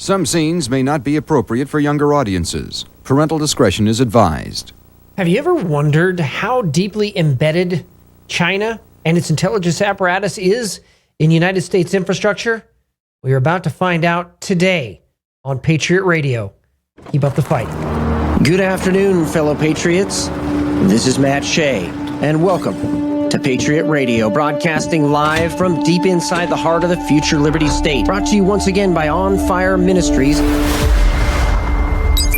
Some scenes may not be appropriate for younger audiences. Parental discretion is advised. Have you ever wondered how deeply embedded China and its intelligence apparatus is in United States infrastructure? We are about to find out today on Patriot Radio. Keep up the fight. Good afternoon, fellow patriots. This is Matt Shea, and welcome to Patriot Radio, broadcasting live from deep inside the heart of the future Liberty State. Brought to you once again by On Fire Ministries, in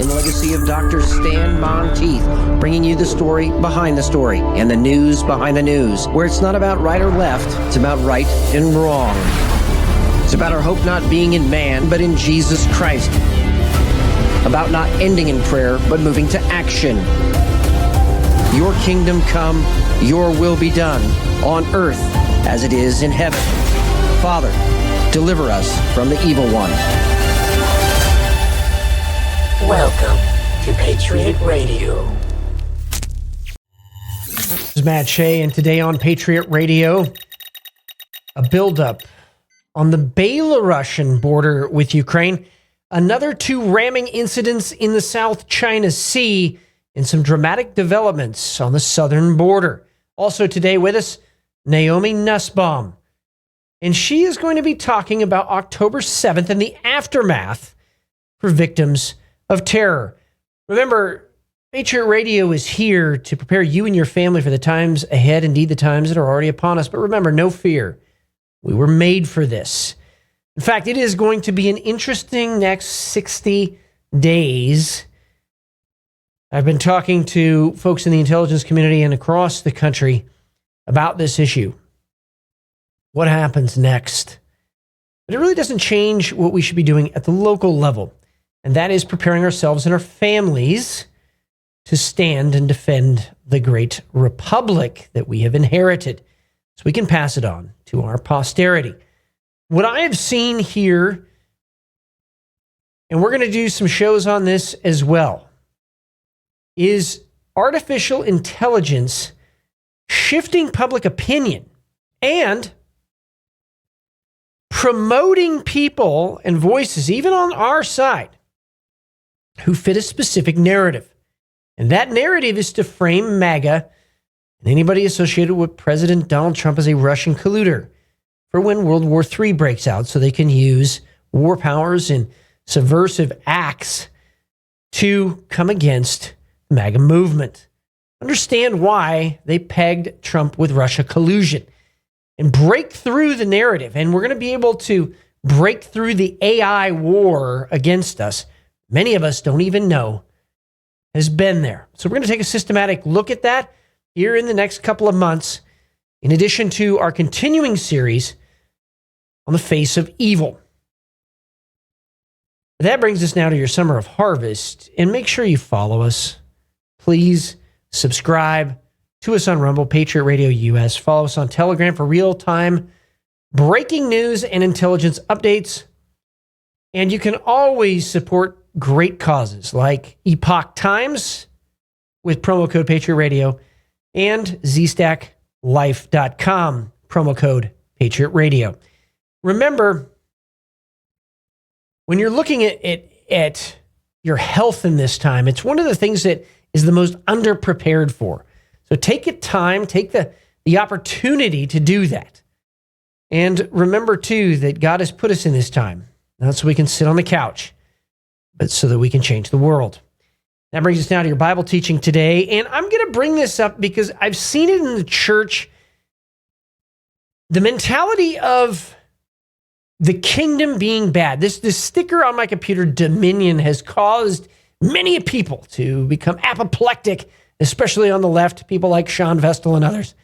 the legacy of Dr. Stan Monteith, bringing you the story behind the story and the news behind the news, where it's not about right or left, it's about right and wrong. It's about our hope not being in man, but in Jesus Christ. About not ending in prayer, but moving to action. Your kingdom come, your will be done, on earth as it is in heaven. Father, deliver us from the evil one. Welcome to Patriot Radio. This is Matt Shea, and today on Patriot Radio, a buildup on the Belarusian border with Ukraine, another 2 ramming incidents in the South China Sea, and some dramatic developments on the southern border. Also today with us, Naomi Nussbaum. And she is going to be talking about October 7th and the aftermath for victims of terror. Remember, Patriot Radio is here to prepare you and your family for the times ahead, indeed the times that are already upon us. But remember, no fear. We were made for this. In fact, it is going to be an interesting next 60 days. I've been talking to folks in the intelligence community and across the country about this issue. What happens next? But it really doesn't change what we should be doing at the local level, and that is preparing ourselves and our families to stand and defend the great republic that we have inherited so we can pass it on to our posterity. What I have seen here, and we're going to do some shows on this as well, is artificial intelligence shifting public opinion and promoting people and voices, even on our side, who fit a specific narrative. And that narrative is to frame MAGA and anybody associated with President Donald Trump as a Russian colluder for when World War III breaks out, so they can use war powers and subversive acts to come against the MAGA movement. Understand why they pegged Trump with Russia collusion and break through the narrative. And we're going to be able to break through the AI war against us. Many of us don't even know has been there. So we're going to take a systematic look at that here in the next couple of months, in addition to our continuing series on the face of evil. That brings us now to your summer of harvest, and make sure you follow us. Please subscribe to us on Rumble, Patriot Radio US. Follow us on Telegram for real-time breaking news and intelligence updates. And you can always support great causes like Epoch Times with promo code Patriot Radio and zstacklife.com, promo code Patriot Radio. Remember, when you're looking at your health in this time, it's one of the things that is the most underprepared for. So take the opportunity to do that. And remember, too, that God has put us in this time, not so we can sit on the couch, but so that we can change the world. That brings us now to your Bible teaching today. And I'm going to bring this up because I've seen it in the church. The mentality of the kingdom being bad. This sticker on my computer, Dominion, has caused many people to become apoplectic, especially on the left, people like Sean Vestal and others,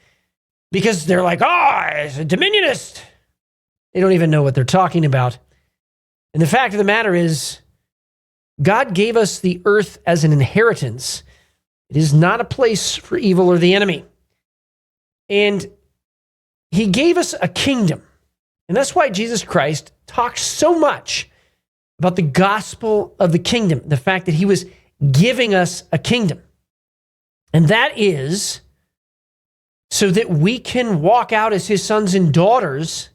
because they're like, it's a Dominionist. They don't even know what they're talking about. And the fact of the matter is, God gave us the earth as an inheritance. It is not a place for evil or the enemy. And he gave us a kingdom. And that's why Jesus Christ talks so much about the gospel of the kingdom, the fact that he was giving us a kingdom. And that is so that we can walk out as his sons and daughters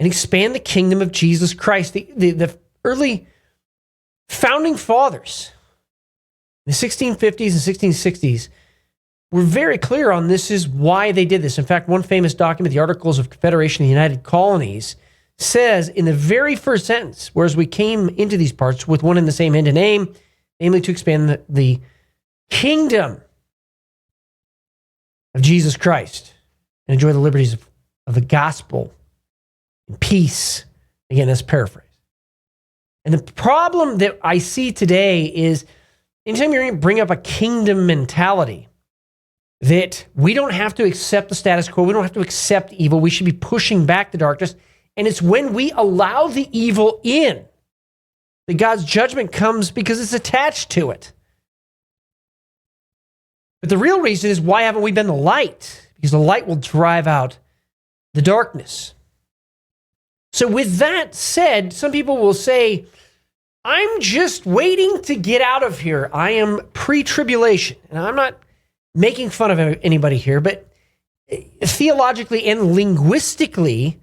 and expand the kingdom of Jesus Christ. The early founding fathers, the 1650s and 1660s, were very clear on this is why they did this. In fact, one famous document, the Articles of Confederation of the United Colonies, says in the very first sentence, whereas we came into these parts with one and the same end and name, namely to expand the kingdom of Jesus Christ and enjoy the liberties of the gospel and peace. Again, that's paraphrase. And the problem that I see today is anytime you bring up a kingdom mentality, that we don't have to accept the status quo, we don't have to accept evil, we should be pushing back the darkness. And it's when we allow the evil in that God's judgment comes because it's attached to it. But the real reason is, why haven't we been the light? Because the light will drive out the darkness. So with that said, some people will say, I'm just waiting to get out of here. I am pre-tribulation. And I'm not making fun of anybody here, but theologically and linguistically,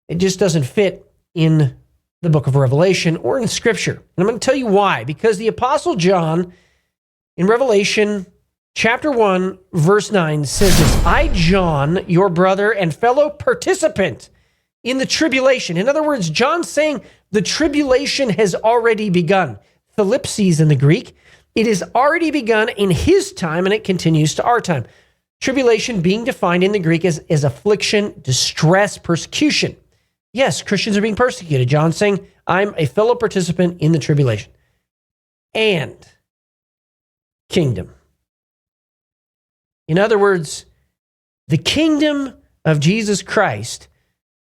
it just doesn't fit in the book of Revelation or in Scripture. And I'm going to tell you why. Because the Apostle John in Revelation chapter 1, verse 9 says this, I, John, your brother and fellow participant in the tribulation. In other words, John's saying the tribulation has already begun. Thalipsis in the Greek. It has already begun in his time, and it continues to our time. Tribulation being defined in the Greek as affliction, distress, persecution. Yes, Christians are being persecuted. John's saying, I'm a fellow participant in the tribulation. And kingdom. In other words, the kingdom of Jesus Christ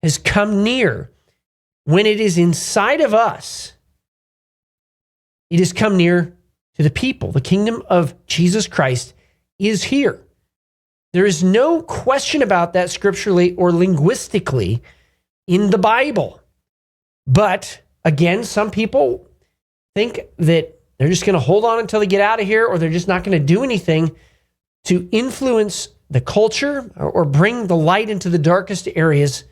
has come near. When it is inside of us, it has come near to the people. The kingdom of Jesus Christ is here. There is no question about that scripturally or linguistically in the Bible. But again, some people think that they're just going to hold on until they get out of here, or they're just not going to do anything to influence the culture or bring the light into the darkest areas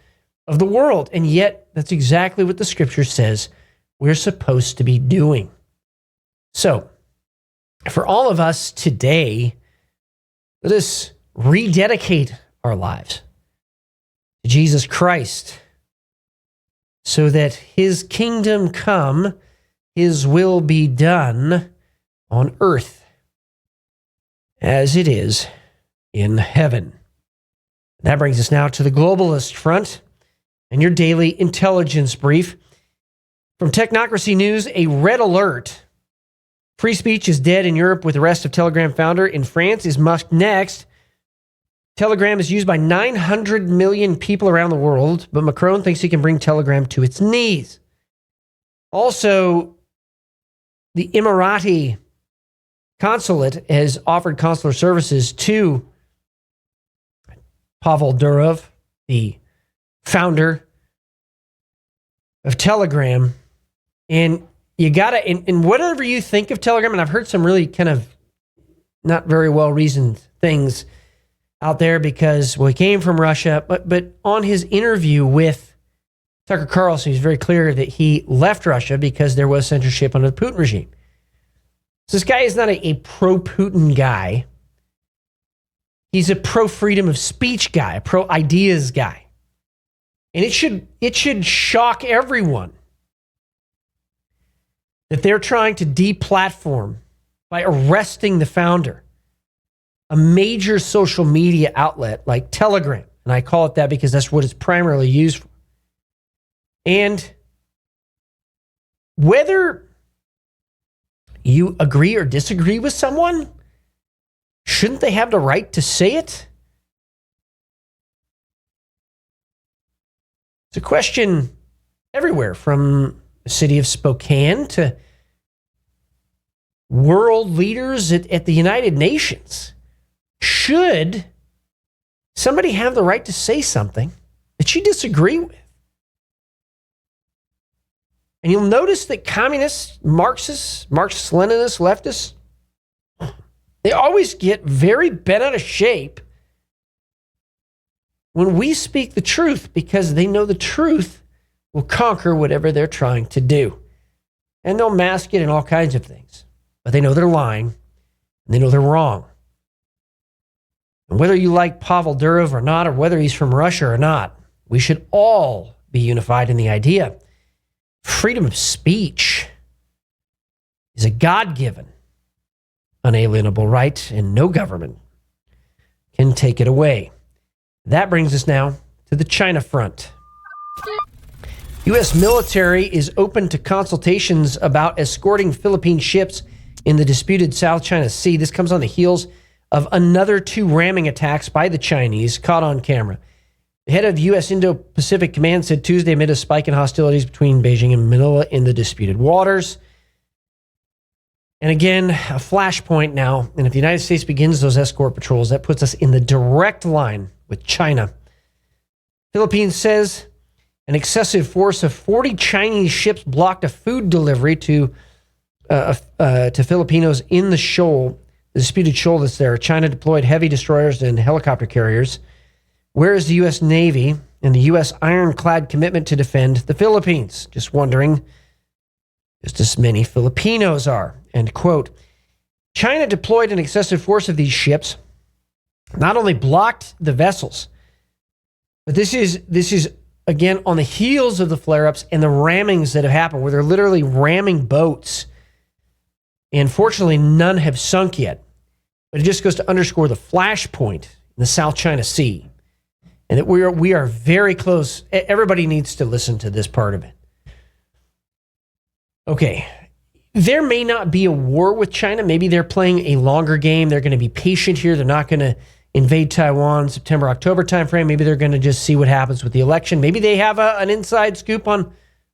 of the world. And yet, that's exactly what the scripture says we're supposed to be doing. So, for all of us today, let us rededicate our lives to Jesus Christ so that his kingdom come, his will be done on earth as it is in heaven. That brings us now to the globalist front and your daily intelligence brief. From Technocracy News, a red alert. Free speech is dead in Europe with arrest of Telegram founder. In France, is Musk next? Telegram is used by 900 million people around the world, but Macron thinks he can bring Telegram to its knees. Also, the Emirati consulate has offered consular services to Pavel Durov, the founder of Telegram. And you gotta, and whatever you think of Telegram, and I've heard some really kind of not very well reasoned things out there because, well, he came from Russia, but on his interview with Tucker Carlson, he's very clear that he left Russia because there was censorship under the Putin regime. So this guy is not a pro-Putin guy. He's a pro-freedom of speech guy, a pro-ideas guy. And it should shock everyone that they're trying to deplatform by arresting the founder, a major social media outlet like Telegram. And I call it that because that's what it's primarily used for. And whether you agree or disagree with someone, shouldn't they have the right to say it? It's a question everywhere, from the city of Spokane to world leaders at the United Nations. Should somebody have the right to say something that you disagree with? And you'll notice that communists, Marxists, Marxist-Leninists, leftists, they always get very bent out of shape when we speak the truth, because they know the truth will conquer whatever they're trying to do. And they'll mask it in all kinds of things. But they know they're lying, and they know they're wrong. And whether you like Pavel Durov or not, or whether he's from Russia or not, we should all be unified in the idea. Freedom of speech is a God-given, unalienable right, and no government can take it away. That brings us now to the China front. U.S. military is open to consultations about escorting Philippine ships in the disputed South China Sea. This comes on the heels of another 2 ramming attacks by the Chinese caught on camera. The head of U.S. Indo-Pacific Command said Tuesday amid a spike in hostilities between Beijing and Manila in the disputed waters. And again, a flashpoint now. And if the United States begins those escort patrols, that puts us in the direct line with China. Philippines says an excessive force of 40 Chinese ships blocked a food delivery to Filipinos in the shoal, the disputed shoal that's there. China deployed heavy destroyers and helicopter carriers. Where is the U.S. Navy and the U.S. ironclad commitment to defend the Philippines? Just wondering, just as many Filipinos are. End quote. China deployed an excessive force of these ships, not only blocked the vessels, but this is again on the heels of the flare-ups and the rammings that have happened, where they're literally ramming boats. And fortunately, none have sunk yet. But it just goes to underscore the flashpoint in the South China Sea. And that we are very close. Everybody needs to listen to this part of it. Okay. There may not be a war with China. Maybe they're playing a longer game. They're going to be patient here. They're not going to invade Taiwan September, October timeframe. Maybe they're going to just see what happens with the election. Maybe they have an inside scoop on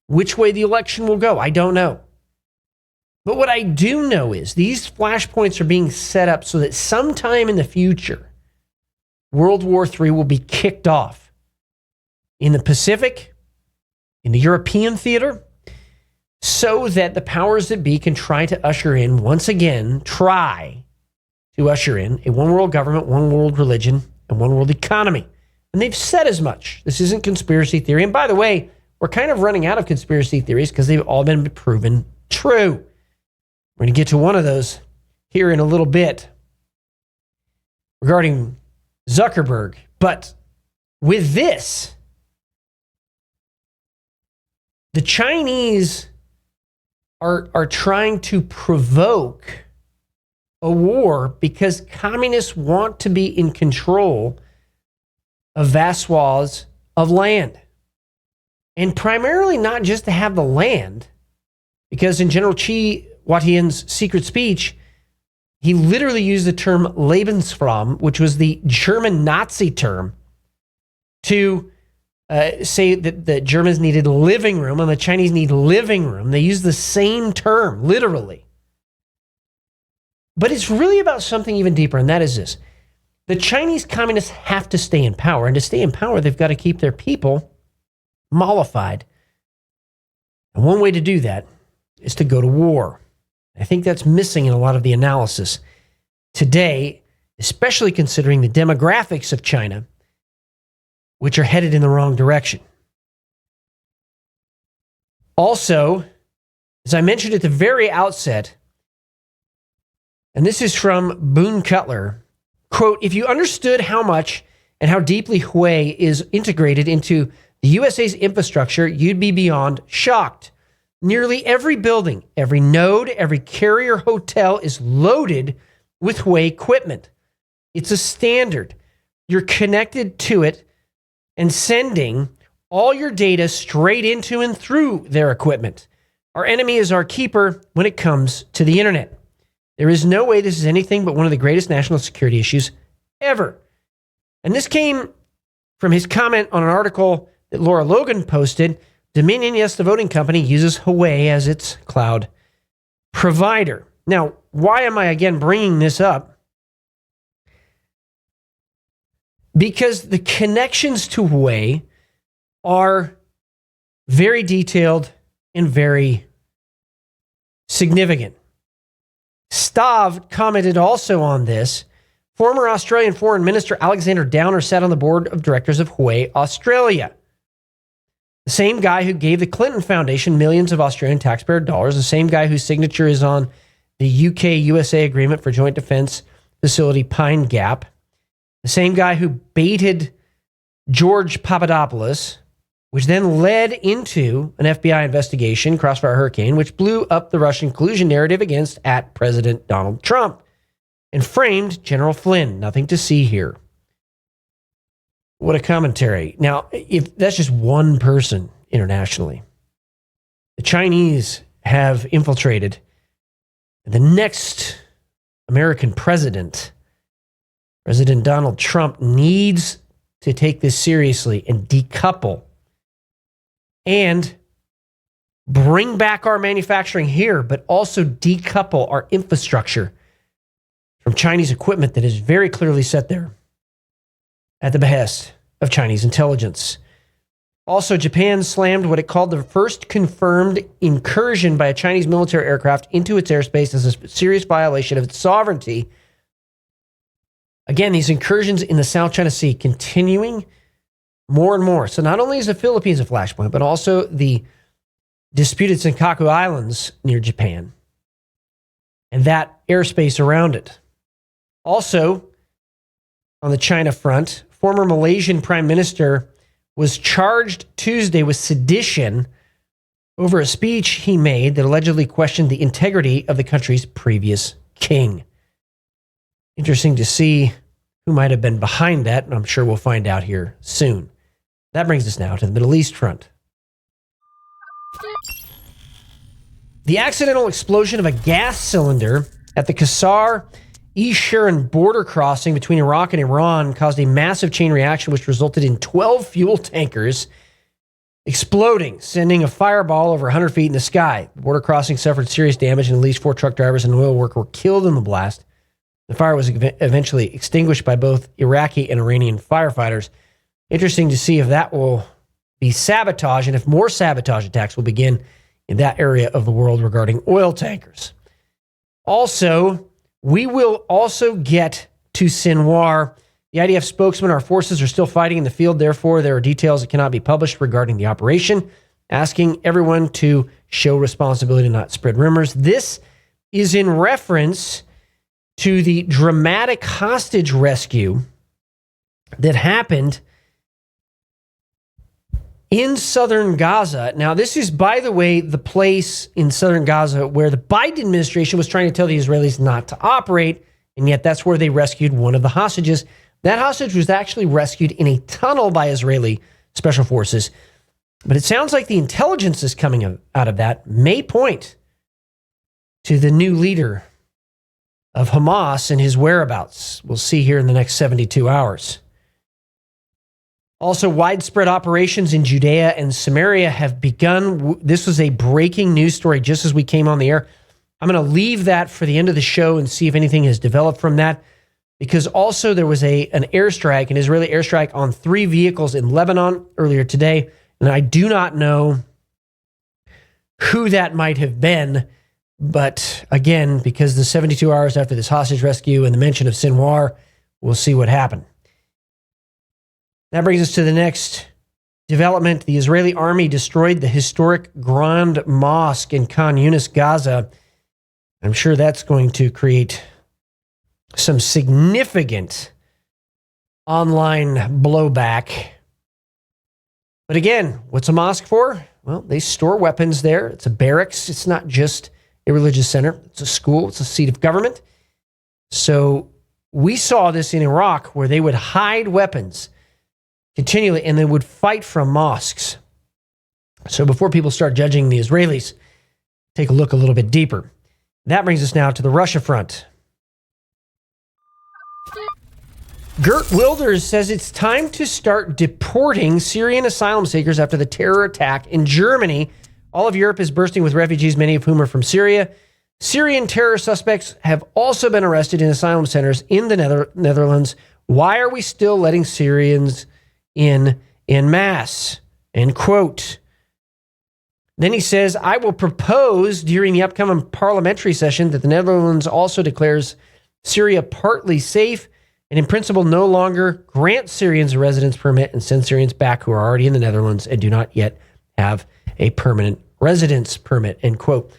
which way the election will go. I don't know. But what I do know is these flashpoints are being set up so that sometime in the future, World War III will be kicked off in the Pacific, in the European theater, so that the powers that be can try to usher in, once again, a one world government, one world religion, and one world economy. And they've said as much. This isn't conspiracy theory. And by the way, we're kind of running out of conspiracy theories because they've all been proven true. We're going to get to one of those here in a little bit regarding Zuckerberg. But with this, the Chinese are trying to provoke a war because communists want to be in control of vast swaths of land. And primarily not just to have the land, because in General Xi Huatian's secret speech, he literally used the term Lebensraum, which was the German Nazi term, to say that the Germans needed living room and the Chinese need living room. They use the same term, literally. But it's really about something even deeper, and that is this. The Chinese communists have to stay in power, and to stay in power, they've got to keep their people mollified. And one way to do that is to go to war. I think that's missing in a lot of the analysis today, especially considering the demographics of China, which are headed in the wrong direction. Also, as I mentioned at the very outset, and this is from Boone Cutler, quote, if you understood how much and how deeply Huawei is integrated into the USA's infrastructure, you'd be beyond shocked. Nearly every building, every node, every carrier hotel is loaded with Huawei equipment. It's a standard. You're connected to it and sending all your data straight into and through their equipment. Our enemy is our keeper when it comes to the internet. There is no way this is anything but one of the greatest national security issues ever. And this came from his comment on an article that Laura Logan posted. Dominion, yes, the voting company, uses Huawei as its cloud provider. Now, why am I again bringing this up? Because the connections to Huawei are very detailed and very significant. Stav commented also on this. Former Australian Foreign Minister Alexander Downer sat on the board of directors of Huawei Australia. The same guy who gave the Clinton Foundation millions of Australian taxpayer dollars, the same guy whose signature is on the UK-USA agreement for joint defense facility Pine Gap, the same guy who baited George Papadopoulos, which then led into an FBI investigation, Crossfire Hurricane, which blew up the Russian collusion narrative against President Donald Trump and framed General Flynn. Nothing to see here. What a commentary. Now, if that's just one person internationally, the Chinese have infiltrated the next American president. President Donald Trump needs to take this seriously and decouple and bring back our manufacturing here, but also decouple our infrastructure from Chinese equipment that is very clearly set there at the behest of Chinese intelligence. Also, Japan slammed what it called the first confirmed incursion by a Chinese military aircraft into its airspace as a serious violation of its sovereignty. Again, these incursions in the South China Sea continuing more and more. So not only is the Philippines a flashpoint, but also the disputed Senkaku Islands near Japan and that airspace around it. Also, on the China front, former Malaysian Prime Minister was charged Tuesday with sedition over a speech he made that allegedly questioned the integrity of the country's previous king. Interesting to see who might have been behind that, and I'm sure we'll find out here soon. That brings us now to the Middle East front. The accidental explosion of a gas cylinder at the Qasr East-Sharon border crossing between Iraq and Iran caused a massive chain reaction which resulted in 12 fuel tankers exploding, sending a fireball over 100 feet in the sky. The border crossing suffered serious damage and at least 4 truck drivers and an oil worker were killed in the blast. The fire was eventually extinguished by both Iraqi and Iranian firefighters. Interesting to see if that will be sabotage and if more sabotage attacks will begin in that area of the world regarding oil tankers. Also, we will also get to Sinwar. The IDF spokesman, our forces are still fighting in the field. Therefore, there are details that cannot be published regarding the operation, asking everyone to show responsibility and not spread rumors. This is in reference to the dramatic hostage rescue that happened in southern Gaza. Now, this is, by the way, the place in southern Gaza where the Biden administration was trying to tell the Israelis not to operate, and yet that's where they rescued one of the hostages. That hostage was actually rescued in a tunnel by Israeli special forces. But it sounds like the intelligence that's coming out of that may point to the new leader of Hamas and his whereabouts. We'll see here in the next 72 hours. Also, widespread operations in Judea and Samaria have begun. This was a breaking news story just as we came on the air. I'm going to leave that for the end of the show and see if anything has developed from that. Because also there was an airstrike, an Israeli airstrike on 3 vehicles in Lebanon earlier today. And I do not know who that might have been. But again, because the 72 hours after this hostage rescue and the mention of Sinwar, we'll see what happened. That brings us to the next development. The Israeli army destroyed the historic Grand Mosque in Khan Yunis, Gaza. I'm sure that's going to create some significant online blowback. But again, what's a mosque for? Well, they store weapons there. It's a barracks. It's not just a religious center. It's a school. It's a seat of government. So we saw this in Iraq where they would hide weapons continually and they would fight from mosques. So before people start judging the Israelis, take a look a little bit deeper. That brings us now to the Russia front. Geert Wilders says it's time to start deporting Syrian asylum seekers after the terror attack in Germany. All of Europe is bursting with refugees, many of whom are from Syria. Syrian terror suspects have also been arrested in asylum centers in the Netherlands. Why are we still letting Syrians in masse? End quote. Then he says, I will propose during the upcoming parliamentary session that the Netherlands also declares Syria partly safe and in principle no longer grant Syrians a residence permit and send Syrians back who are already in the Netherlands and do not yet have a permanent residence permit, end quote.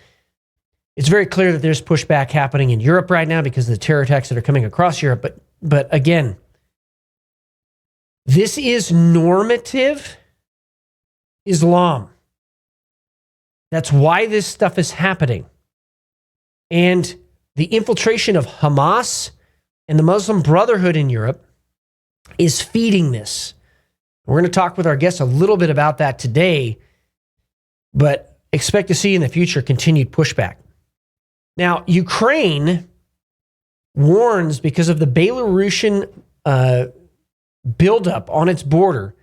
It's very clear that there's pushback happening in Europe right now because of the terror attacks that are coming across Europe. But again, this is normative Islam. That's why this stuff is happening. And the infiltration of Hamas and the Muslim Brotherhood in Europe is feeding this. We're going to talk with our guests a little bit about that today, but expect to see in the future continued pushback. Now, Ukraine warns because of the Belarusian buildup on its border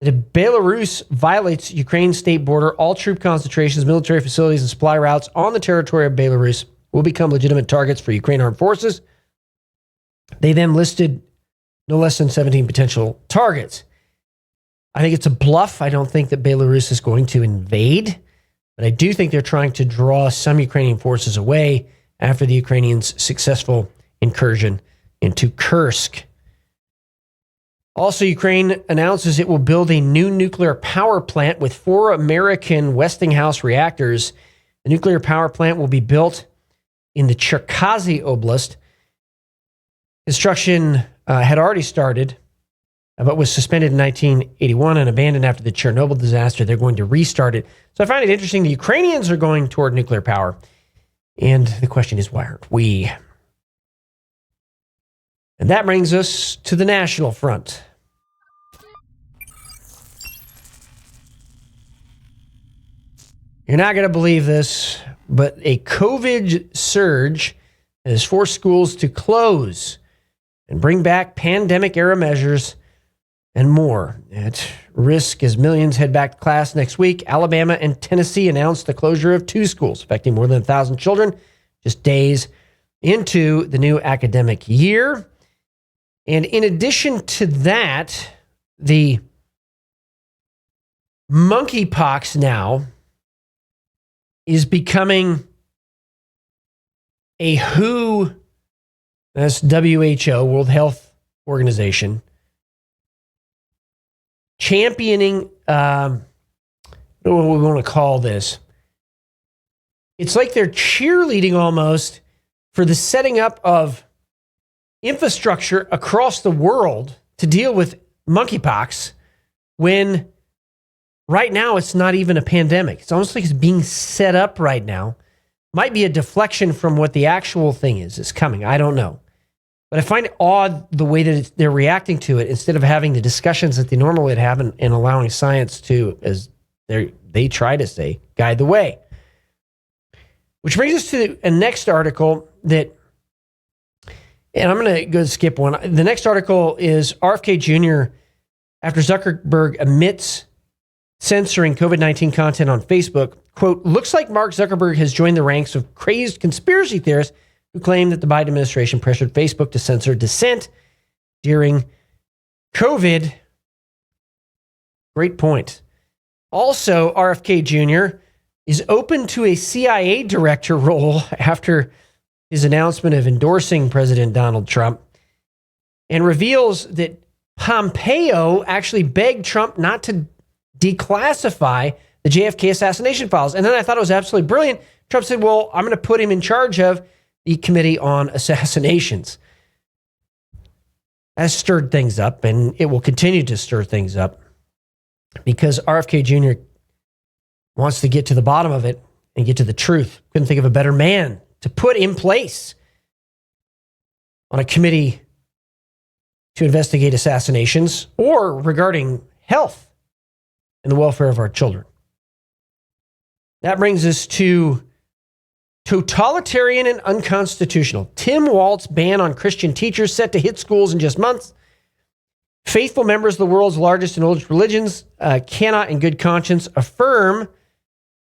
that if Belarus violates Ukraine's state border, all troop concentrations, military facilities, and supply routes on the territory of Belarus will become legitimate targets for Ukraine armed forces. They then listed no less than 17 potential targets. I think it's a bluff. I don't think that Belarus is going to invade, but I do think they're trying to draw some Ukrainian forces away after the Ukrainians' successful incursion into Kursk. Also, Ukraine announces it will build a new nuclear power plant with 4 American Westinghouse reactors. The nuclear power plant will be built in the Cherkasy Oblast. Construction had already started, but was suspended in 1981 and abandoned after the Chernobyl disaster. They're going to restart it. So I find it interesting. The Ukrainians are going toward nuclear power. And the question is, why aren't we? And that brings us to the national front. You're not going to believe this, but a COVID surge has forced schools to close and bring back pandemic-era measures and more. At risk as millions head back to class next week, Alabama and Tennessee announced the closure of 2 schools, affecting more than 1,000 children just days into the new academic year. And in addition to that, the monkeypox now is becoming a WHO, that's WHO, World Health Organization, championing, what do we want to call this? It's like they're cheerleading almost for the setting up of infrastructure across the world to deal with monkeypox when right now it's not even a pandemic. It's almost like it's being set up right now. Might be a deflection from what the actual thing is coming. I don't know. But I find it odd the way that they're reacting to it instead of having the discussions that they normally would have and allowing science to, as they try to say, guide the way. Which brings us to a next article that, and I'm going to go skip one. The next article is RFK Jr. after Zuckerberg admits censoring COVID-19 content on Facebook. Quote, looks like Mark Zuckerberg has joined the ranks of crazed conspiracy theorists who claim that the Biden administration pressured Facebook to censor dissent during COVID. Great point. Also, RFK Jr. is open to a CIA director role after his announcement of endorsing President Donald Trump, and reveals that Pompeo actually begged Trump not to declassify the JFK assassination files. And then I thought it was absolutely brilliant. Trump said, well, I'm going to put him in charge of the Committee on Assassinations. That stirred things up, and it will continue to stir things up because RFK Jr. wants to get to the bottom of it and get to the truth. Couldn't think of a better man to put in place on a committee to investigate assassinations or regarding health and the welfare of our children. That brings us to totalitarian and unconstitutional. Tim Walz's ban on Christian teachers set to hit schools in just months. Faithful members of the world's largest and oldest religions cannot in good conscience affirm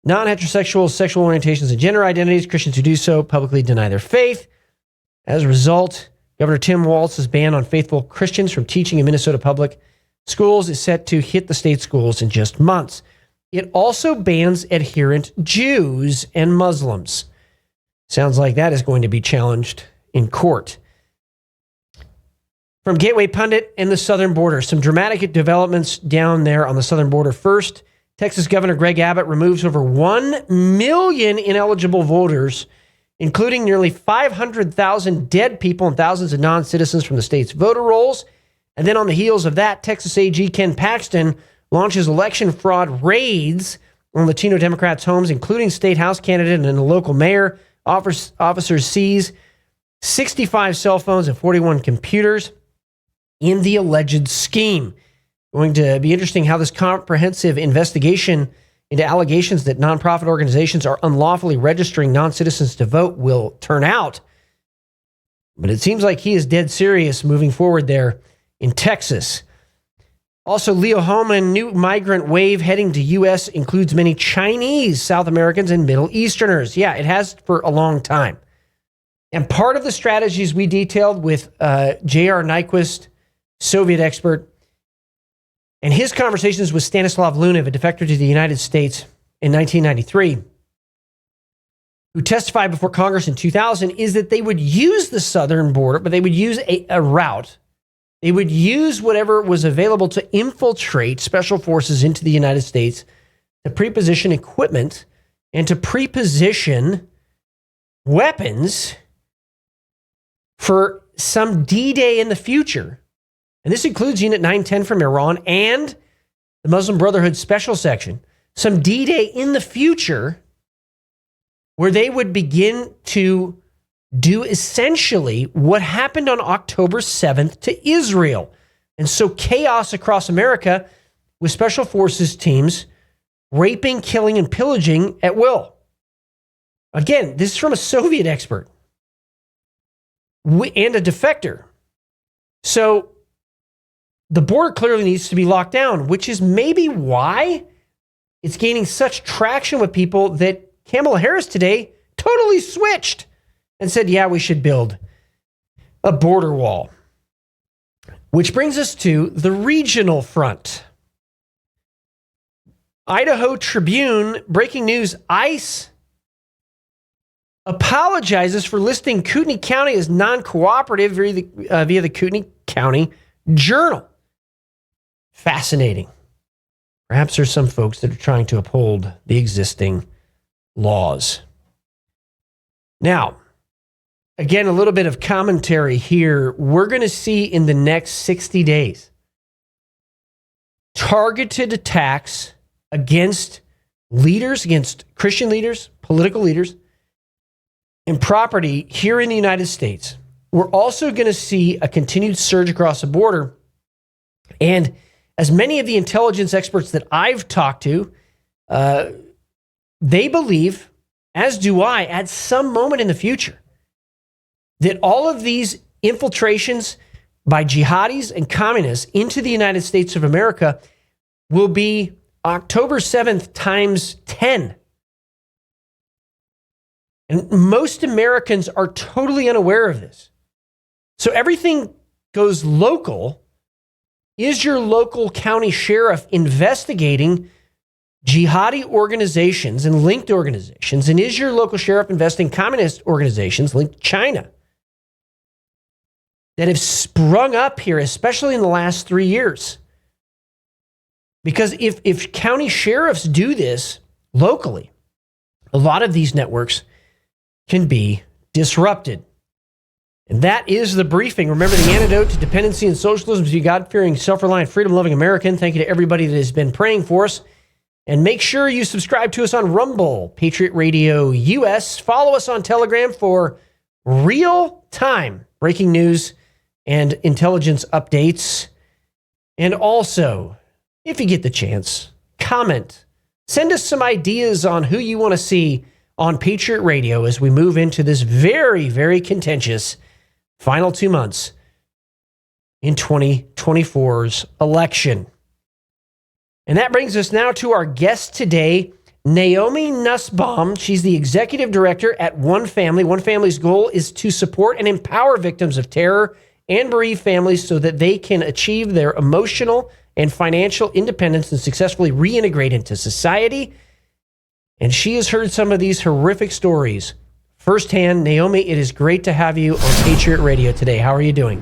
non-heterosexual sexual orientations and gender identities. Christians who do so publicly deny their faith. As a result, Governor Tim Walz's ban on faithful Christians from teaching in Minnesota public schools is set to hit the state schools in just months. It also bans adherent Jews and Muslims. Sounds like that is going to be challenged in court. From Gateway Pundit and the southern border, some dramatic developments down there on the southern border. First, Texas Governor Greg Abbott removes over 1 million ineligible voters, including nearly 500,000 dead people and thousands of non-citizens from the state's voter rolls. And then on the heels of that, Texas AG Ken Paxton launches election fraud raids on Latino Democrats' homes, including state house candidate and a local mayor. Officers seize 65 cell phones and 41 computers in the alleged scheme. Going to be interesting how this comprehensive investigation into allegations that nonprofit organizations are unlawfully registering non-citizens to vote will turn out. But it seems like he is dead serious moving forward there in Texas. Also, Leo Holman, new migrant wave heading to U.S. includes many Chinese, South Americans, and Middle Easterners. Yeah, it has for a long time. And part of the strategies we detailed with J.R. Nyquist, Soviet expert, and his conversations with Stanislav Lunev, a defector to the United States in 1993, who testified before Congress in 2000, is that they would use the southern border, but they would use a route. They would use whatever was available to infiltrate special forces into the United States, to preposition equipment, and to preposition weapons for some D-Day in the future. And this includes Unit 910 from Iran and the Muslim Brotherhood Special Section. Some D-Day in the future where they would begin to do essentially what happened on October 7th to Israel. And so chaos across America with special forces teams raping, killing, and pillaging at will. Again, this is from a Soviet expert and a defector. So the border clearly needs to be locked down, which is maybe why it's gaining such traction with people that Kamala Harris today totally switched and said, yeah, we should build a border wall. Which brings us to the regional front. Idaho Tribune, breaking news, ICE apologizes for listing Kootenai County as non-cooperative via the Kootenai County Journal. Fascinating. Perhaps there's some folks that are trying to uphold the existing laws. Now, again, a little bit of commentary here. We're going to see in the next 60 days targeted attacks against leaders, against Christian leaders, political leaders, and property here in the United States. We're also going to see a continued surge across the border. And as many of the intelligence experts that I've talked to, they believe, as do I, at some moment in the future, that all of these infiltrations by jihadis and communists into the United States of America will be October 7th times 10. And most Americans are totally unaware of this. So everything goes local. Is your local county sheriff investigating jihadi organizations and linked organizations? And is your local sheriff investigating communist organizations linked to China that have sprung up here, especially in the last 3 years? Because if county sheriffs do this locally, a lot of these networks can be disrupted. And that is the briefing. Remember, the antidote to dependency and socialism is a God-fearing, self-reliant, freedom-loving American. Thank you to everybody that has been praying for us. And make sure you subscribe to us on Rumble, Patriot Radio US. Follow us on Telegram for real-time breaking news and intelligence updates. And also, if you get the chance, comment. Send us some ideas on who you want to see on Patriot Radio as we move into this very, very contentious final 2 months in 2024's election. And that brings us now to our guest today, Naomi Nussbaum. She's the executive director at One Family. One Family's goal is to support and empower victims of terror and bereaved families so that they can achieve their emotional and financial independence and successfully reintegrate into society. And she has heard some of these horrific stories firsthand. Naomi, it is great to have you on Patriot Radio today. How are you doing?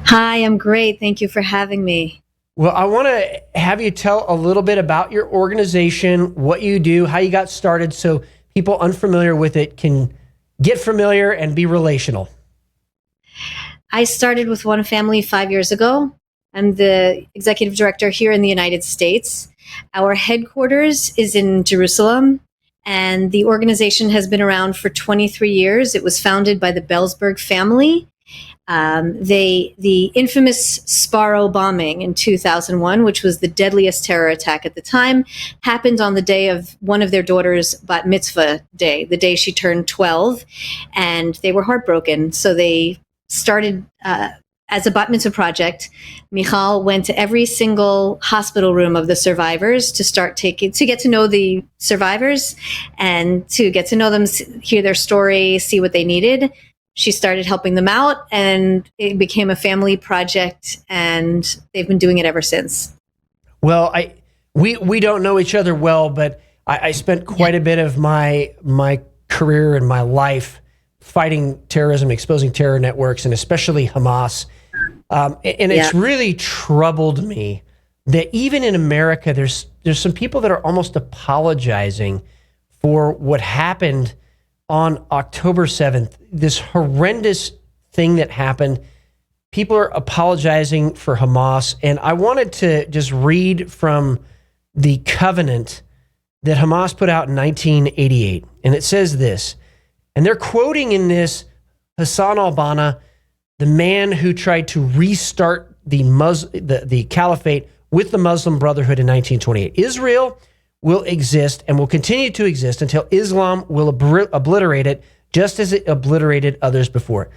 Hi, I'm great. Thank you for having me. Well, I want to have you tell a little bit about your organization, what you do, how you got started, so people unfamiliar with it can get familiar and be relational. I started with One Family 5 years ago. I'm the executive director here in the United States. Our headquarters is in Jerusalem, and the organization has been around for 23 years. It was founded by the Bellsberg family. The infamous Sparrow bombing in 2001, which was the deadliest terror attack at the time, happened on the day of one of their daughter's bat mitzvah day, the day she turned 12, and they were heartbroken. So they started as a bat mitzvah project. Michal went to every single hospital room of the survivors to get to know the survivors and to get to know them, hear their story, see what they needed. She started helping them out, and it became a family project, and they've been doing it ever since. Well, we don't know each other well, but I spent quite a bit of my career and my life fighting terrorism, exposing terror networks, and especially Hamas. It's really troubled me that even in America, there's some people that are almost apologizing for what happened on October 7th, this horrendous thing that happened. People are apologizing for Hamas. And I wanted to just read from the covenant that Hamas put out in 1988. And it says this, and they're quoting in this Hassan al-Banna, the man who tried to restart the caliphate with the Muslim Brotherhood in 1928. Israel will exist and will continue to exist until Islam will obliterate it, just as it obliterated others before.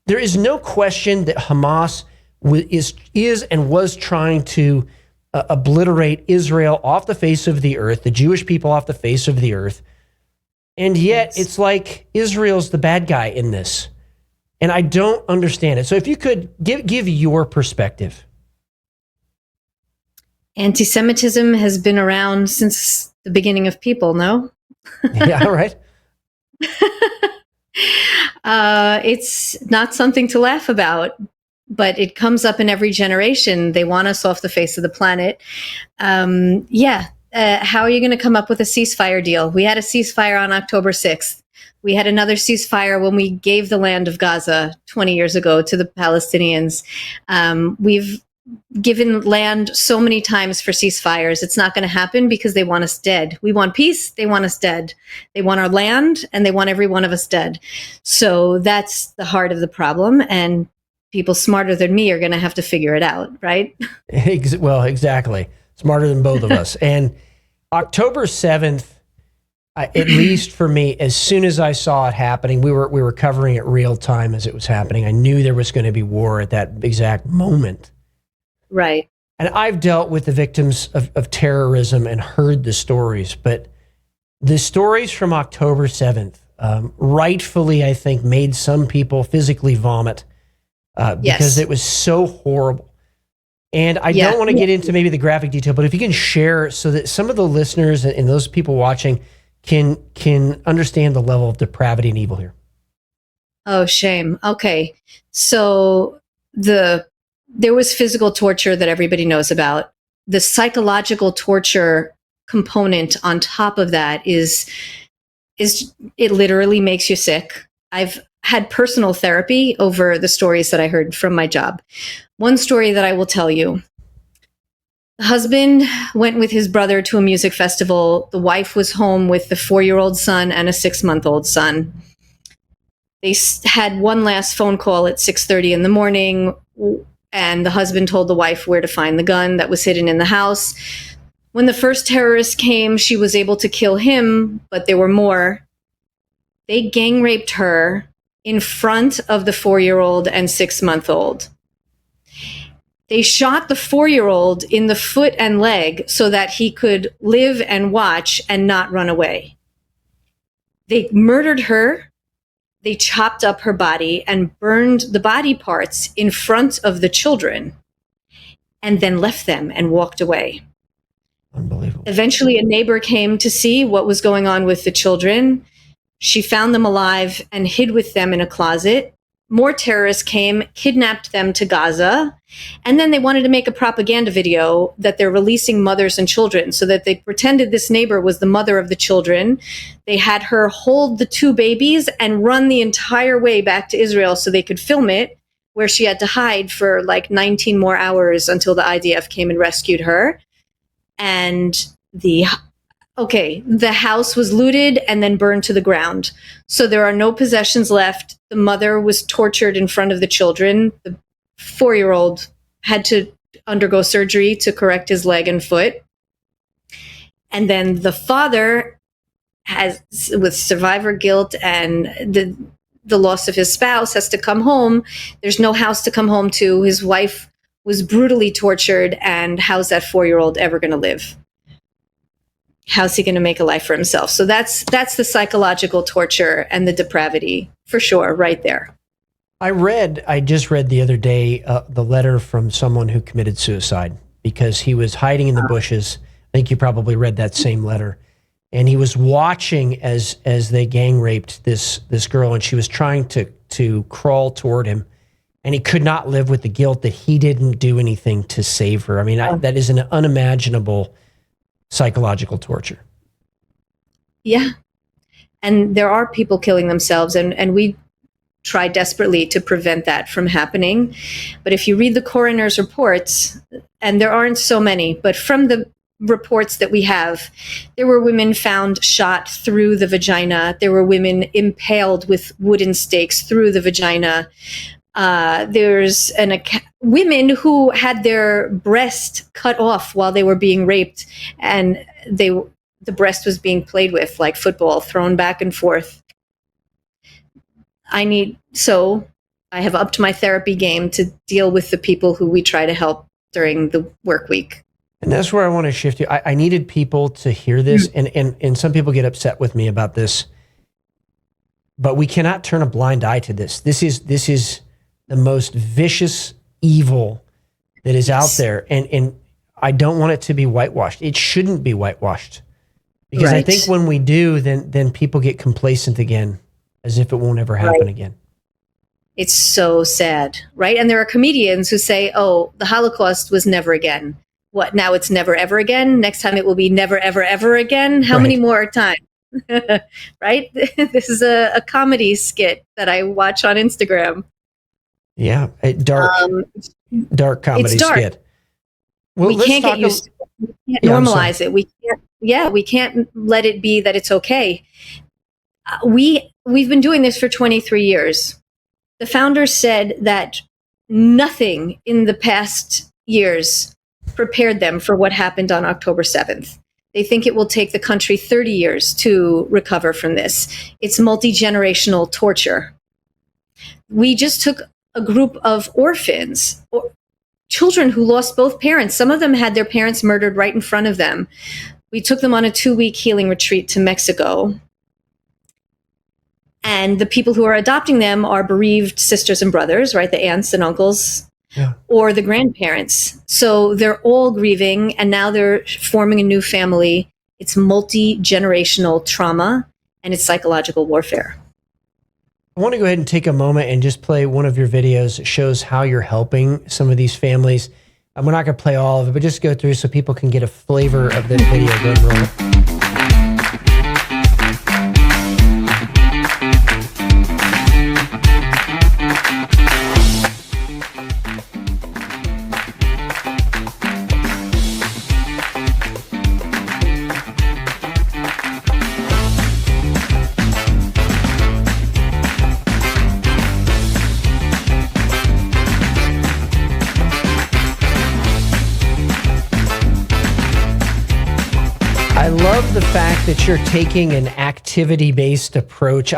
There is no question that Hamas is and was trying to obliterate Israel off the face of the earth, the Jewish people off the face of the earth. And yet it's like Israel's the bad guy in this. And I don't understand it. So if you could give your perspective. Anti-Semitism has been around since the beginning of people, no? Yeah, right. It's not something to laugh about, but it comes up in every generation. They want us off the face of the planet. How are you going to come up with a ceasefire deal? We had a ceasefire on October 6th. We had another ceasefire when we gave the land of Gaza 20 years ago to the Palestinians. We've given land so many times for ceasefires. It's not going to happen because they want us dead. We want peace. They want us dead. They want our land, and they want every one of us dead. So that's the heart of the problem. And people smarter than me are going to have to figure it out, right? Well, exactly. Smarter than both of us. And October 7th, at least for me, as soon as I saw it happening, we were covering it real time as it was happening. I knew there was going to be war at that exact moment. Right. And I've dealt with the victims of terrorism and heard the stories, but the stories from October 7th rightfully, I think, made some people physically vomit because it was so horrible. And I don't want to get into maybe the graphic detail, but if you can share so that some of the listeners and those people watching can understand the level of depravity and evil here. Oh, shame. Okay. So there was physical torture that everybody knows about. The psychological torture component on top of that is it literally makes you sick. I've had personal therapy over the stories that I heard from my job. One story that I will tell you. The husband went with his brother to a music festival. The wife was home with the 4-year-old son and a 6-month-old son. They had one last phone call at 6:30 in the morning, and the husband told the wife where to find the gun that was hidden in the house. When the first terrorist came, she was able to kill him, but there were more. They gang raped her in front of the 4-year-old and 6-month-old. They shot the 4-year-old in the foot and leg so that he could live and watch and not run away. They murdered her. They chopped up her body and burned the body parts in front of the children and then left them and walked away. Unbelievable. Eventually, a neighbor came to see what was going on with the children. She found them alive and hid with them in a closet. more terrorists came, kidnapped them to Gaza, and then they wanted to make a propaganda video that they're releasing mothers and children, so that they pretended this neighbor was the mother of the children. They had her hold the 2 babies and run the entire way back to Israel so they could film it, where she had to hide for like 19 more hours until the IDF came and rescued her. And the house was looted and then burned to the ground. So there are no possessions left. The mother was tortured in front of the children. The 4-year-old had to undergo surgery to correct his leg and foot. And then the father has, with survivor guilt and the loss of his spouse, has to come home. There's no house to come home to. His wife was brutally tortured, and how's that 4-year-old ever going to live? How's he going to make a life for himself? So that's the psychological torture and the depravity, for sure, right there. I just read the other day the letter from someone who committed suicide because he was hiding in the bushes. I think you probably read that same letter. And he was watching as they gang raped this girl, and she was trying to crawl toward him, and he could not live with the guilt that he didn't do anything to save her. I mean, that is an unimaginable psychological torture. Yeah. And there are people killing themselves, and we try desperately to prevent that from happening. But if you read the coroner's reports, and there aren't so many, but from the reports that we have, there were women found shot through the vagina. There were women impaled with wooden stakes through the vagina. There's women who had their breast cut off while they were being raped, and the breast was being played with like football, thrown back and forth. I have upped my therapy game to deal with the people who we try to help during the work week. And that's where I want to shift you. I needed people to hear this, and some people get upset with me about this, but we cannot turn a blind eye to this. This is the most vicious evil that is out there, and I don't want it to be whitewashed. It shouldn't be whitewashed, because I think when we do, then people get complacent again, as if it won't ever happen again. It's so sad, right? And there are comedians who say, "Oh, the Holocaust was never again." What, now it's never ever again? Next time it will be never ever ever again? How many more times? Right? This is a comedy skit that I watch on Instagram. Yeah, dark comedy skit. Well, we can't get used to it. We can't normalize it. We can't let it be that it's okay. We've been doing this for 23 years. The founders said that nothing in the past years prepared them for what happened on October 7th. They think it will take the country 30 years to recover from this. It's multi-generational torture. We just took a group of orphans, or children who lost both parents. Some of them had their parents murdered right in front of them. We took them on a 2-week healing retreat to Mexico. And the people who are adopting them are bereaved sisters and brothers, right? The aunts and uncles. Yeah. Or the grandparents. So they're all grieving, and now they're forming a new family. It's multi-generational trauma, and it's psychological warfare. I want to go ahead and take a moment and just play one of your videos that shows how you're helping some of these families. We're not going to play all of it, but just go through so people can get a flavor of the video. Go and roll it. I love the fact that you're taking an activity-based approach.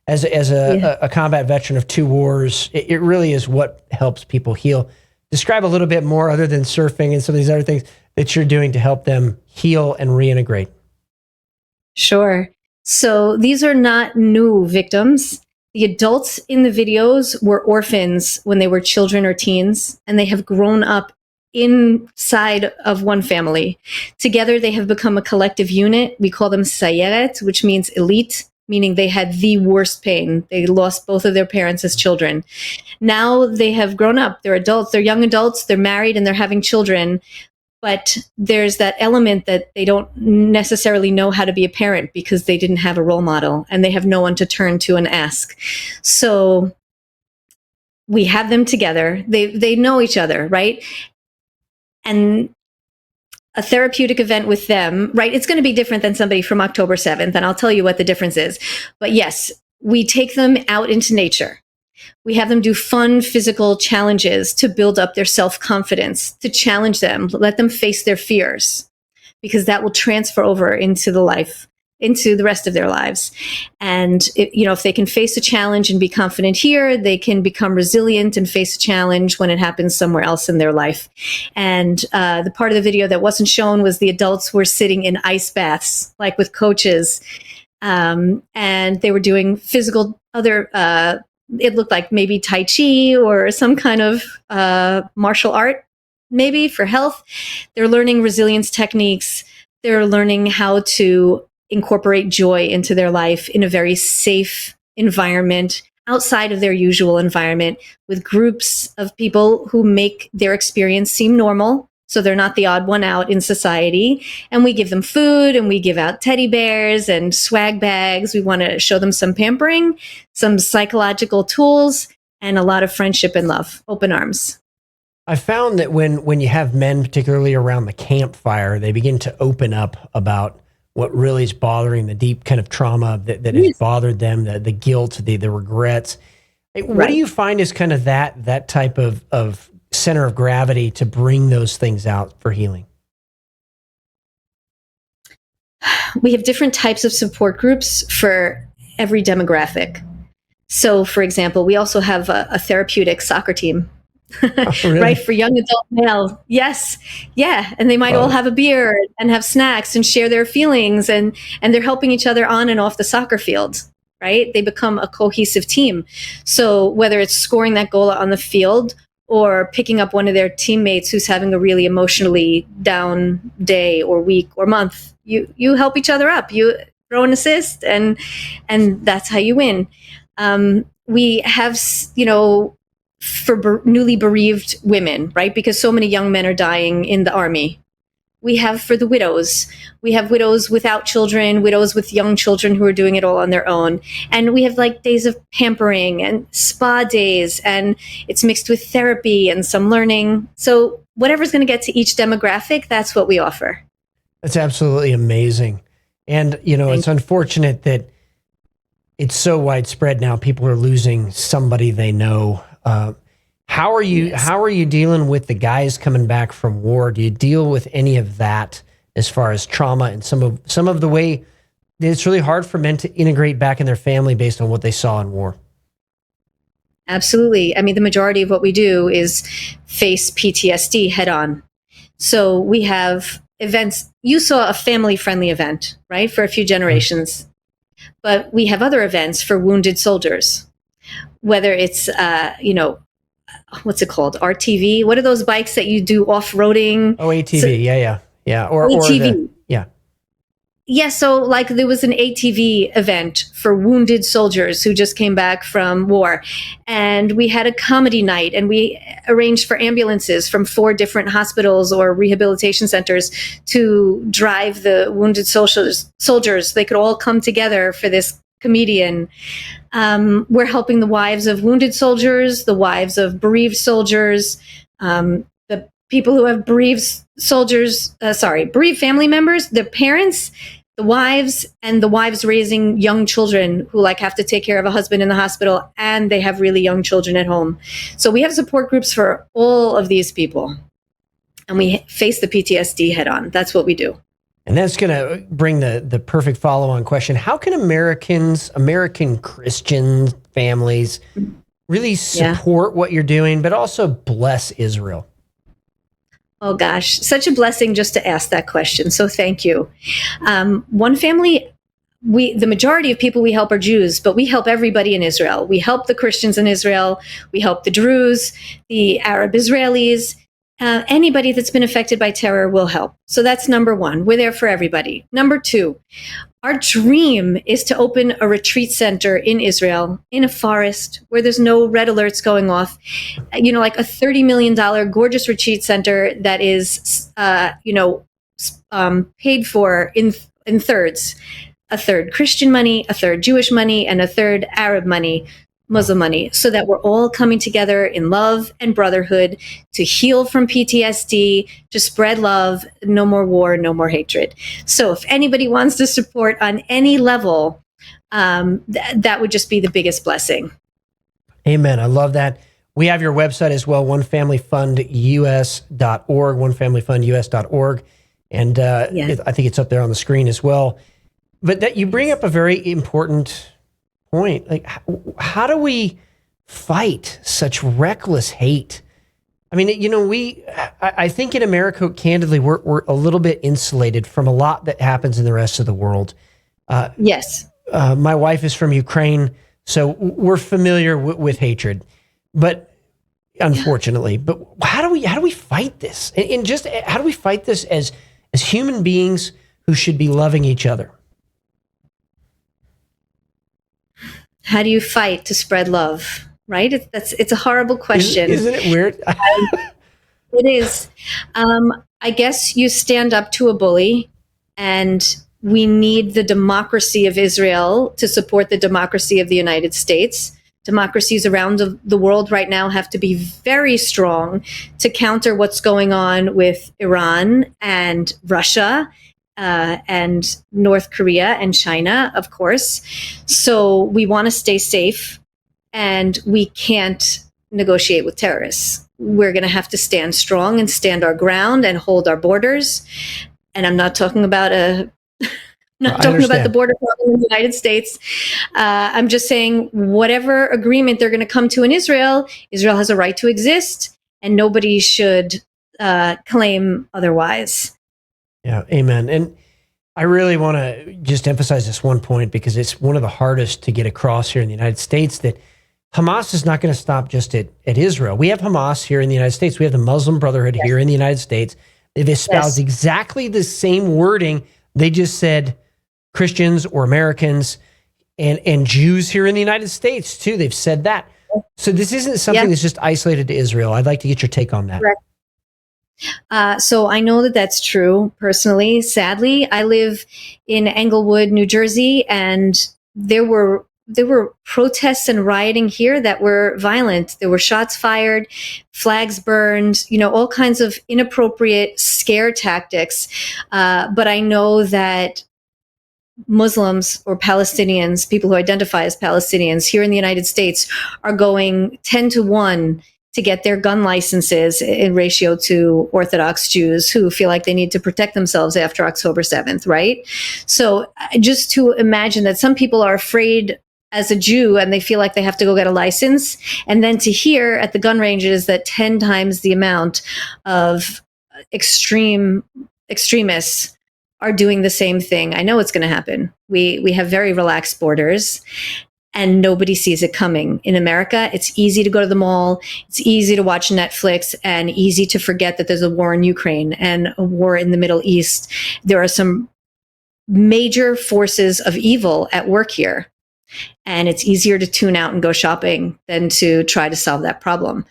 As a combat veteran of 2 wars, it really is what helps people heal. Describe a little bit more, other than surfing and some of these other things, that you're doing to help them heal and reintegrate. Sure. So these are not new victims. The adults in the videos were orphans when they were children or teens, and they have grown up inside of one family. Together, they have become a collective unit. We call them Sayeret, which means elite. meaning they had the worst pain. They lost both of their parents as children. Now they have grown up. They're adults. They're young adults. They're married and they're having children. But there's that element that they don't necessarily know how to be a parent because they didn't have a role model and they have no one to turn to and ask. So we have them together. They know each other, right? And a therapeutic event with them, right? It's going to be different than somebody from October 7th, and I'll tell you what the difference is. But yes, we take them out into nature. We have them do fun physical challenges to build up their self-confidence, to challenge them, let them face their fears, because that will transfer over into the rest of their lives. And if they can face a challenge and be confident here, they can become resilient and face a challenge when it happens somewhere else in their life. And the part of the video that wasn't shown was the adults were sitting in ice baths, like with coaches, and they were doing physical it looked like maybe Tai Chi or some kind of martial art, maybe for health. They're learning resilience techniques. They're learning how to incorporate joy into their life in a very safe environment, outside of their usual environment, with groups of people who make their experience seem normal. So they're not the odd one out in society. And we give them food and we give out teddy bears and swag bags. We want to show them some pampering, some psychological tools, and a lot of friendship and love. Open arms. I found that when you have men, particularly around the campfire, they begin to open up about what really is bothering, the deep kind of trauma that has bothered them, the guilt, the regrets. What do you find is kind of that type of center of gravity to bring those things out for healing? We have different types of support groups for every demographic. So, for example, we also have a therapeutic soccer team. Oh, really? Right, for young adult male. Yes. Yeah. And they might all have a beer and have snacks and share their feelings, and they're helping each other on and off the soccer field, right? They become a cohesive team. So whether it's scoring that goal on the field or picking up one of their teammates who's having a really emotionally down day or week or month, you help each other up. You throw an assist, and that's how you win. We have, for newly bereaved women, right? Because so many young men are dying in the army. We have for the widows. We have widows without children, widows with young children who are doing it all on their own. And we have like days of pampering and spa days, and it's mixed with therapy and some learning. So whatever's going to get to each demographic, that's what we offer. That's absolutely amazing. And, it's unfortunate that it's so widespread now. People are losing somebody they know. How are you dealing with the guys coming back from war? Do you deal with any of that as far as trauma and some of the way that it's really hard for men to integrate back in their family based on what they saw in war? Absolutely. I mean, the majority of what we do is face PTSD head on. So we have events. You saw a family-friendly event, right, for a few generations. But we have other events for wounded soldiers, whether it's, what's it called? RTV? What are those bikes that you do off-roading? Oh, ATV. Yeah. Or ATV. Yeah. Yeah. So like there was an ATV event for wounded soldiers who just came back from war. And we had a comedy night, and we arranged for ambulances from 4 different hospitals or rehabilitation centers to drive the wounded soldiers. They could all come together for this comedian. We're helping the wives of wounded soldiers, the wives of bereaved soldiers, the people who have bereaved family members, their parents, the wives, and the wives raising young children who have to take care of a husband in the hospital, and they have really young children at home. So we have support groups for all of these people, and we face the PTSD head on. That's what we do. And that's going to bring the perfect follow-on question. How can American Christian families really support what you're doing, but also bless Israel? Oh gosh, such a blessing just to ask that question. So thank you. One family, the majority of people we help are Jews, but we help everybody in Israel. We help the Christians in Israel. We help the Druze, the Arab Israelis. Anybody that's been affected by terror will help. So that's number one. We're there for everybody. Number two, our dream is to open a retreat center in Israel, in a forest where there's no red alerts going off, like a $30 million gorgeous retreat center that is, paid for in thirds, a third Christian money, a third Jewish money, and a third Arab money, Muslim money, so that we're all coming together in love and brotherhood to heal from PTSD, to spread love, no more war, no more hatred. So if anybody wants to support on any level, that would just be the biggest blessing. Amen. I love that. We have your website as well, onefamilyfundus.org, onefamilyfundus.org. And I think it's up there on the screen as well. But that you bring up a very important point. Like, how do we fight such reckless hate? I mean, I think in America, candidly, we're a little bit insulated from a lot that happens in the rest of the world. Yes. My wife is from Ukraine, so we're familiar with hatred, but unfortunately, but how do we fight this? And just how do we fight this as human beings who should be loving each other? How do you fight to spread love? Right? It's a horrible question. Isn't it weird? It is. I guess you stand up to a bully, and we need the democracy of Israel to support the democracy of the United States. Democracies around the world right now have to be very strong to counter what's going on with Iran and Russia and North Korea and China, of course. So we want to stay safe, and we can't negotiate with terrorists. We're going to have to stand strong and stand our ground and hold our borders. And I'm not talking about the border problem in the United States. I'm just saying whatever agreement they're going to come to in Israel, Israel has a right to exist, and nobody should claim otherwise. Yeah, amen. And I really want to just emphasize this one point, because it's one of the hardest to get across here in the United States, that Hamas is not going to stop just at Israel. We have Hamas here in the United States. We have the Muslim Brotherhood here in the United States. They've espoused exactly the same wording. They just said Christians or Americans and Jews here in the United States too. They've said that. So this isn't something that's just isolated to Israel. I'd like to get your take on that. Correct. So I know that that's true personally. Sadly, I live in Englewood, New Jersey, and there were protests and rioting here that were violent. There were shots fired, flags burned, all kinds of inappropriate scare tactics. But I know that Muslims or Palestinians, people who identify as Palestinians here in the United States, are going 10 to 1 to get their gun licenses in ratio to Orthodox Jews who feel like they need to protect themselves after October 7th, right? So just to imagine that some people are afraid as a Jew and they feel like they have to go get a license, and then to hear at the gun ranges that 10 times the amount of extremists are doing the same thing. I know it's going to happen. We have very relaxed borders, and nobody sees it coming. In America, it's easy to go to the mall, it's easy to watch Netflix, and easy to forget that there's a war in Ukraine and a war in the Middle East. There are some major forces of evil at work here, and it's easier to tune out and go shopping than to try to solve that problem.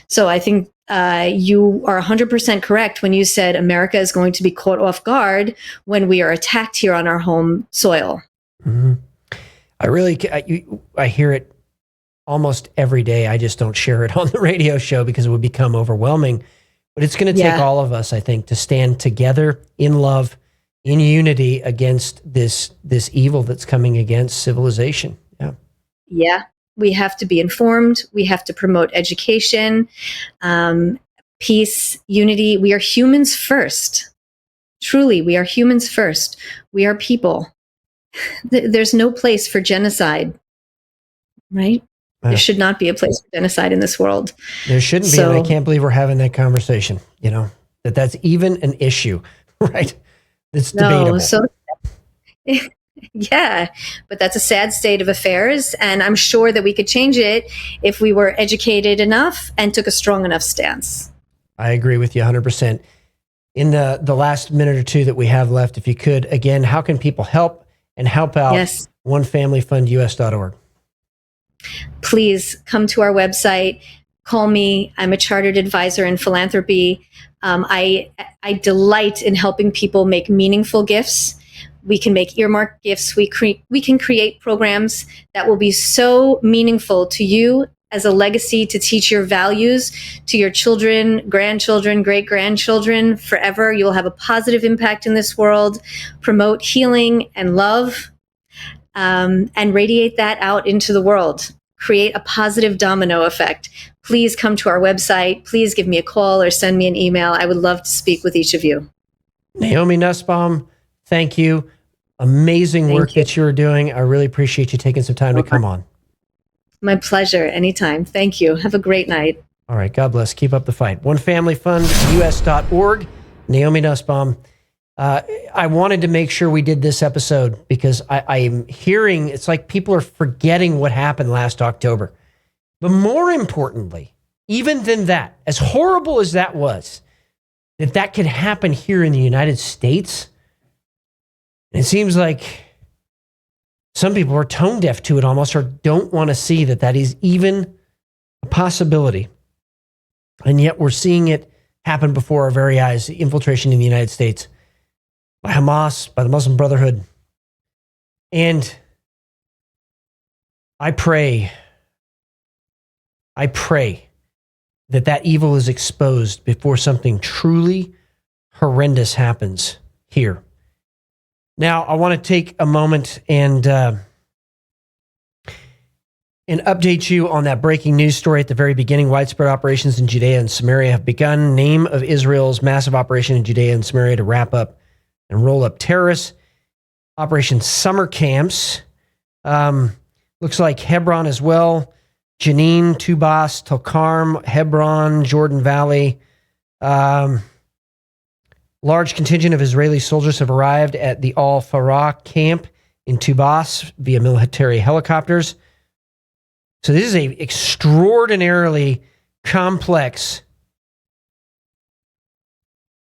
So I think you are 100% correct when you said America is going to be caught off guard when we are attacked here on our home soil. Mm-hmm. I hear it almost every day. I just don't share it on the radio show because it would become overwhelming. But it's going to take all of us, I think, to stand together in love, in unity against this evil that's coming against civilization. Yeah. Yeah. We have to be informed. We have to promote education, peace, unity. We are humans first. Truly, we are humans first. We are people. There's no place for genocide, right? There should not be a place for genocide in this world. There shouldn't be, and I can't believe we're having that conversation, that's even an issue, right? It's debatable. Yeah, but that's a sad state of affairs, and I'm sure that we could change it if we were educated enough and took a strong enough stance. I agree with you 100%. In the last minute or two that we have left, if you could, again, how can people help and help out Yes. onefamilyfundus.org. Please come to our website. Call me. I'm a chartered advisor in philanthropy. I delight in helping people make meaningful gifts. We can make earmarked gifts. We can create programs that will be so meaningful to you as a legacy to teach your values to your children, grandchildren, great-grandchildren forever. You'll have a positive impact in this world, promote healing and love, and radiate that out into the world. Create a positive domino effect. Please come to our website. Please give me a call or send me an email. I would love to speak with each of you. Naomi Nussbaum, thank you. Amazing work that you're doing. I really appreciate you taking some time to come on. My pleasure. Anytime. Thank you. Have a great night. All right. God bless. Keep up the fight. OneFamilyFundUS.org. Naomi Nussbaum. I wanted to make sure we did this episode because I'm hearing it's like people are forgetting what happened last October. But more importantly, even than that, as horrible as that was, that could happen here in the United States. It seems like some people are tone deaf to it almost, or don't want to see that is even a possibility. And yet we're seeing it happen before our very eyes, the infiltration in the United States by Hamas, by the Muslim Brotherhood. And I pray that evil is exposed before something truly horrendous happens here. Now, I want to take a moment and update you on that breaking news story at the very beginning. Widespread operations in Judea and Samaria have begun. Name of Israel's massive operation in Judea and Samaria to wrap up and roll up terrorists. Operation Summer Camps. Looks like Hebron as well. Jenin, Tubas, Tulkarm, Hebron, Jordan Valley. Large contingent of Israeli soldiers have arrived at the Al-Farah camp in Tubas via military helicopters. So this is an extraordinarily complex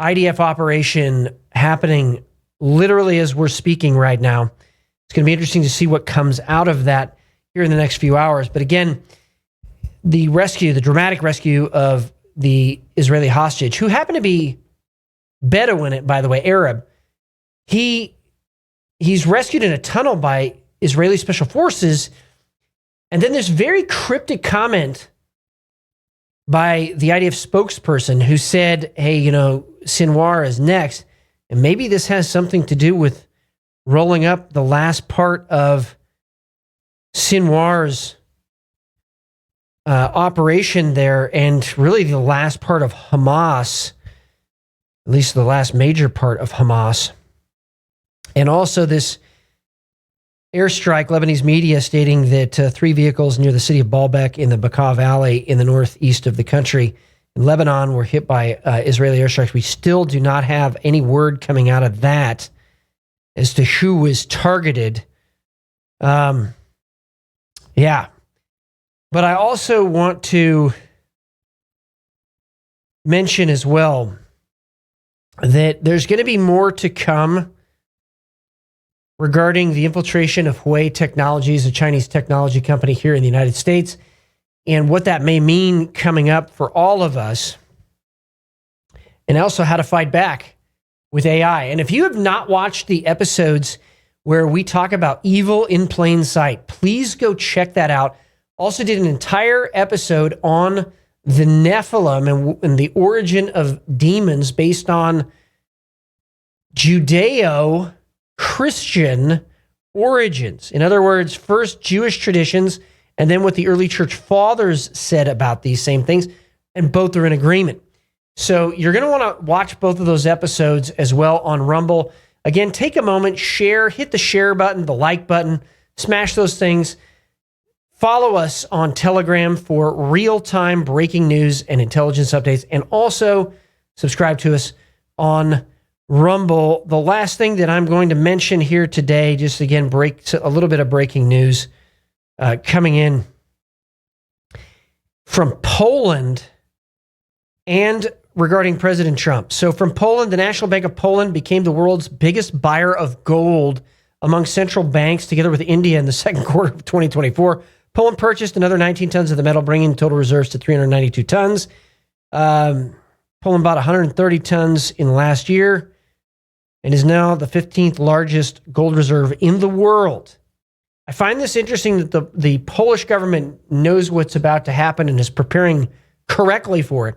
IDF operation happening literally as we're speaking right now. It's going to be interesting to see what comes out of that here in the next few hours. But again, the dramatic rescue of the Israeli hostage, who happened to be Bedouin, by the way, Arab. He's rescued in a tunnel by Israeli special forces. And then there's very cryptic comment by the IDF spokesperson who said, hey, Sinwar is next. And maybe this has something to do with rolling up the last part of Sinwar's operation there, and really the last part of Hamas, at least the last major part of Hamas. And also this airstrike, Lebanese media stating that 3 vehicles near the city of Baalbek in the Bekaa Valley in the northeast of the country in Lebanon were hit by Israeli airstrikes. We still do not have any word coming out of that as to who was targeted. Yeah. But I also want to mention as well that there's going to be more to come regarding the infiltration of Huawei Technologies, a Chinese technology company here in the United States, and what that may mean coming up for all of us, and also how to fight back with AI. And if you have not watched the episodes where we talk about evil in plain sight, please go check that out. Also did an entire episode on the Nephilim and the origin of demons based on Judeo-Christian origins. In other words, first Jewish traditions, and then what the early church fathers said about these same things, and both are in agreement. So you're going to want to watch both of those episodes as well on Rumble. Again, take a moment, share, hit the share button, the like button, smash those things. Follow us on Telegram for real-time breaking news and intelligence updates, and also subscribe to us on Rumble. The last thing that I'm going to mention here today, just again, a little bit of breaking news coming in from Poland and regarding President Trump. So from Poland, the National Bank of Poland became the world's biggest buyer of gold among central banks together with India in the second quarter of 2024. Poland purchased another 19 tons of the metal, bringing total reserves to 392 tons. Poland bought 130 tons in last year and is now the 15th largest gold reserve in the world. I find this interesting that the Polish government knows what's about to happen and is preparing correctly for it.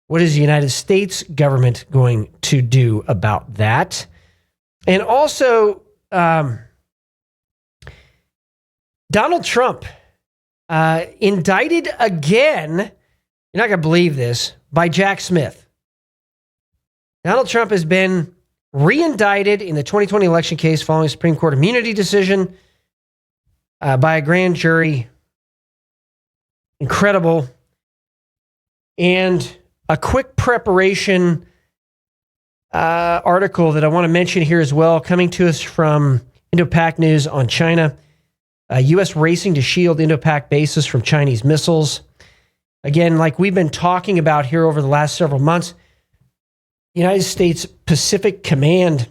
What is the United States government going to do about that? And also, Donald Trump indicted again, you're not going to believe this, by Jack Smith. Donald Trump has been re-indicted in the 2020 election case following a Supreme Court immunity decision by a grand jury. Incredible. And a quick preparation article that I want to mention here as well, coming to us from Indo-Pac News on China. U.S. racing to shield Indo-Pac bases from Chinese missiles. Again, like we've been talking about here over the last several months, the United States Pacific Command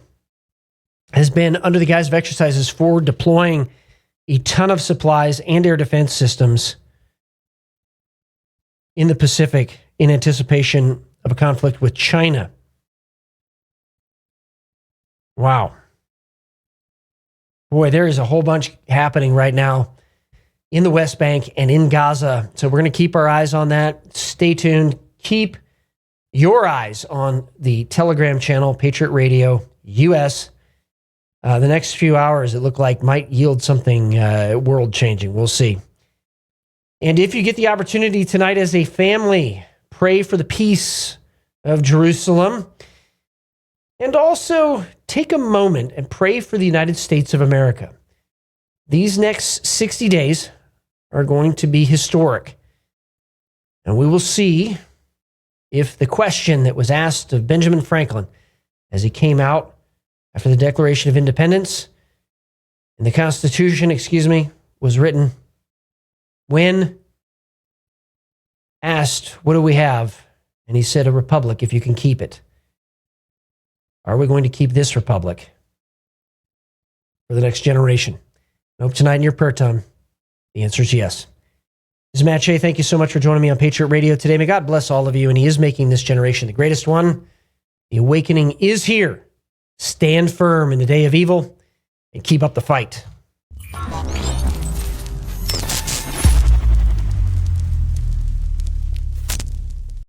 has been under the guise of exercises for deploying a ton of supplies and air defense systems in the Pacific in anticipation of a conflict with China. Wow. Boy, there is a whole bunch happening right now in the West Bank and in Gaza. So we're going to keep our eyes on that. Stay tuned. Keep your eyes on the Telegram channel, Patriot Radio US. The next few hours, it looked like, might yield something world-changing. We'll see. And if you get the opportunity tonight as a family, pray for the peace of Jerusalem. And also take a moment and pray for the United States of America. These next 60 days are going to be historic. And we will see if the question that was asked of Benjamin Franklin as he came out after the Declaration of Independence and the Constitution, was written, when asked, what do we have? And he said, a republic if you can keep it. Are we going to keep this republic for the next generation? I hope tonight in your prayer time, the answer is yes. This is Matt Shea. Thank you so much for joining me on Patriot Radio today. May God bless all of you, and He is making this generation the greatest one. The awakening is here. Stand firm in the day of evil and keep up the fight.